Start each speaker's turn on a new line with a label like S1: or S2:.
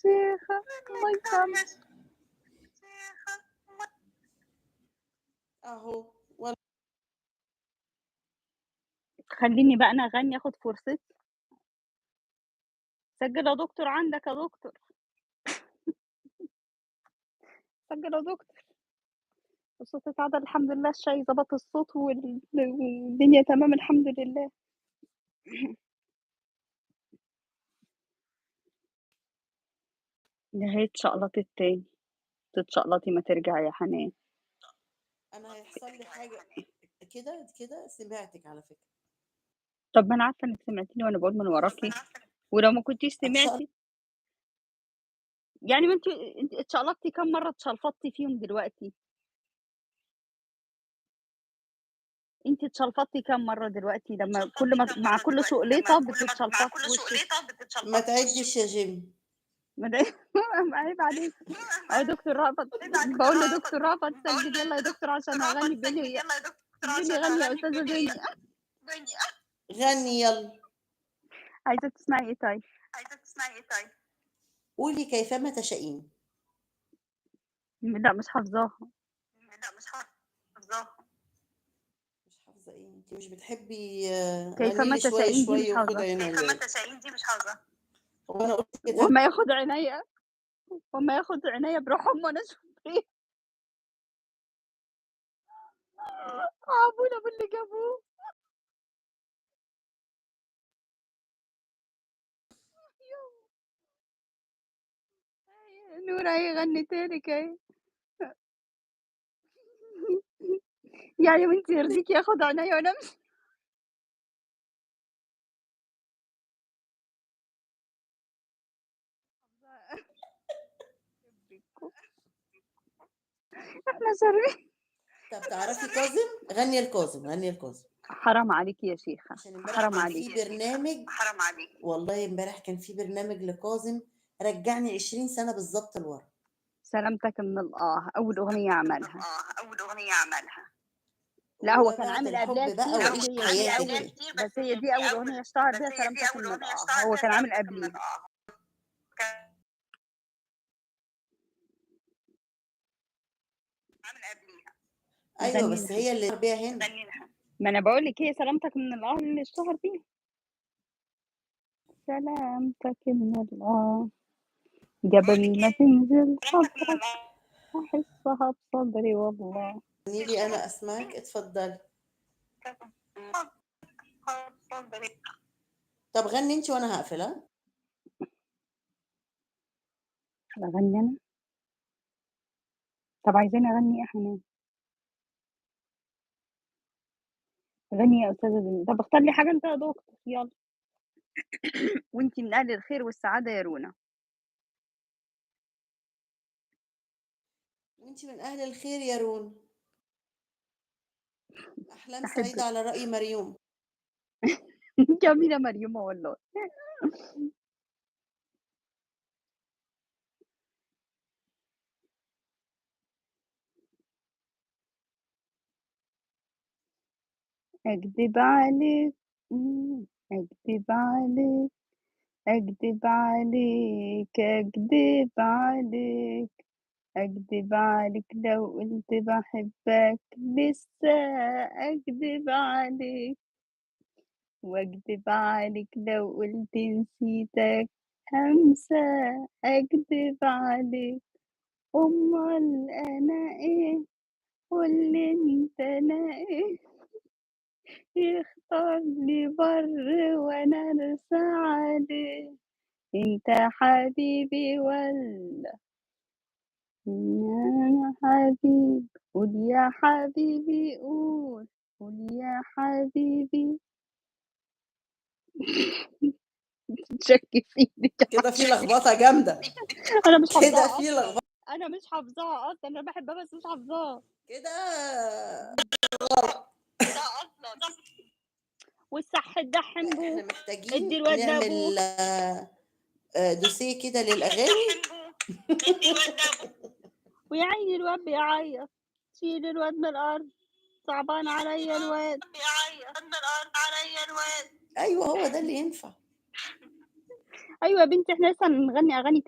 S1: شيخة، الله يسامحك.
S2: أهو
S1: خلّيني بقى أنا أغني آخُد فرصتي. سجّل يا دكتور عندك يا دكتور. سجّل يا دكتور. الصوت اتعدل الحمد لله، الشاي ضبط الصوت والدنيا تمام الحمد لله. نهاية شقلطة تاني، تتشقلطي ما ترجعي يا حنان.
S2: أنا هيحصل لي حاجة كده سمعتِك على فكرة.
S1: طَب ما أنا عارفة إنِّك سمعتيني وأنا باقول من وراكِ، ولو ما كنتيش
S2: أتشقلط
S1: سمعتِ يعني ما أنتِ اتشقلطتِ كام مرّة اتشلفطتِ فيهم دلوقتي؟ أنتِ اتشلفطتِ كام مرّة دلوقتي لمّا كل ما مع كل شقليطة بتتشلفطي في وشِك؟
S2: ما تعدِّش يا جيمي.
S1: ما ده عيب عليكِ. أهو دكتور رأفت باقول لدكتور رأفت سجّل يالّا يا دكتور عشان هاغني بيقول لي غني يا أستاذة دنيا.
S2: غني يالّا.
S1: عايزة تسمعي إيه طيب؟
S2: قولي كيفما تشائين.
S1: لأ مش حافظاها.
S2: مش حافظة إيه؟ أنتِ مش بتحبي غني
S1: كيفما
S2: لي شوية،
S1: تشائين دي مش
S2: شوية وخُدي
S1: حافظاها.
S2: عينيّا. هو أنا قُلت كده؟
S1: وأمّا ياخد عينيّا وأمّا ياخد عينيّا بروح أمه أنا أشوف إيه. عابونا باللي جابوه. نورة أهي غنِّتها لِك أهي. يعني وأنتِ يرضيكِ ياخد عينيّا وأنا أمشي؟ يخرب بيتكم. إحنا شاريين.
S2: طَب تعرفي كاظم؟ غني لكاظم، غني لكاظم.
S1: حرام عليكِ يا شيخة،
S2: عشان امبارح
S1: حرام
S2: كان
S1: عليكِ.
S2: في برنامج والله امبارح كان في برنامج لكاظم رجّعني 20 سَنة بالضبط لورا.
S1: سلامتك من أول أغنية عملها. لأ هو كان
S2: وبعد
S1: عامل قبلها
S2: الحب بقى
S1: كتير بس
S2: وعيش
S1: هي دي
S2: حياتِك دي.
S1: بس هي دي أول أغنية اشتهر بيها سلامتك من هو كان عامل قبليها.
S2: أيوه،
S1: غني
S2: بس
S1: لها.
S2: هي اللي اشتهر بيها هنا.
S1: ما أنا باقول لِك هي سلامتك من اللي اشتهر بيها. سلامتك من قبل ما تنزل صدرك أحسها بصدري والله.
S2: غني لي أنا أسمعِك، اتفضلي. طَب غني أنتِ وأنا هاقفل ها؟
S1: أغني أنا؟ طب عايزاني أغني إيه يا حنان؟ غني يا أستاذة دنيا. طب اختار لي حاجة أنت يا دكتور يالّا. وأنتِ من أهل الخير والسعادة يا رونا.
S2: وأنتِ من أهل الخير يا رون. أحلام سعيدة
S1: أحبِّك.
S2: على رأي مريوم.
S1: جميلة مريومة والله. أكدب عليك، أكدب عليك، أكدب عليك، أكدب عليك، أكدب عليك لو قُلت باحبك لسه أكدب عليك، وأكدب عليك لو قُلت نسيتك هانسى أكدب عليك، أُمّال أنا إيه؟ قُل لي أنت أنا إيه؟ يختار لي بَر وأنا أرسى عليه، أنت حبيبي والّا يا حبيبي قُل يا حبيبي قُل، قُل يا حبيبي. بتشكّي في إيدِك يا
S2: كده في
S1: حبيبي.
S2: لخبطة جامدة.
S1: أنا مش
S2: كده
S1: حافظاها
S2: في
S1: أصلًا،
S2: لخبطة.
S1: أنا مش حافظاها أصلًا، أنا باحبها بس مش حافظاها.
S2: كده غلط.
S1: والصح تدحّم
S2: لأ، إحنا
S1: بوه، ادّي
S2: محتاجين
S1: الواد لأبوه.
S2: نعمل دوسيه كده للأغاني.
S1: ويا عيني الواد بيعيّط، شيل الواد من الأرض، صعبان عليّا الواد.
S2: أيوه، هو ده اللي ينفع.
S1: أيوه يا بنتي إحنا لسه هنغني أغاني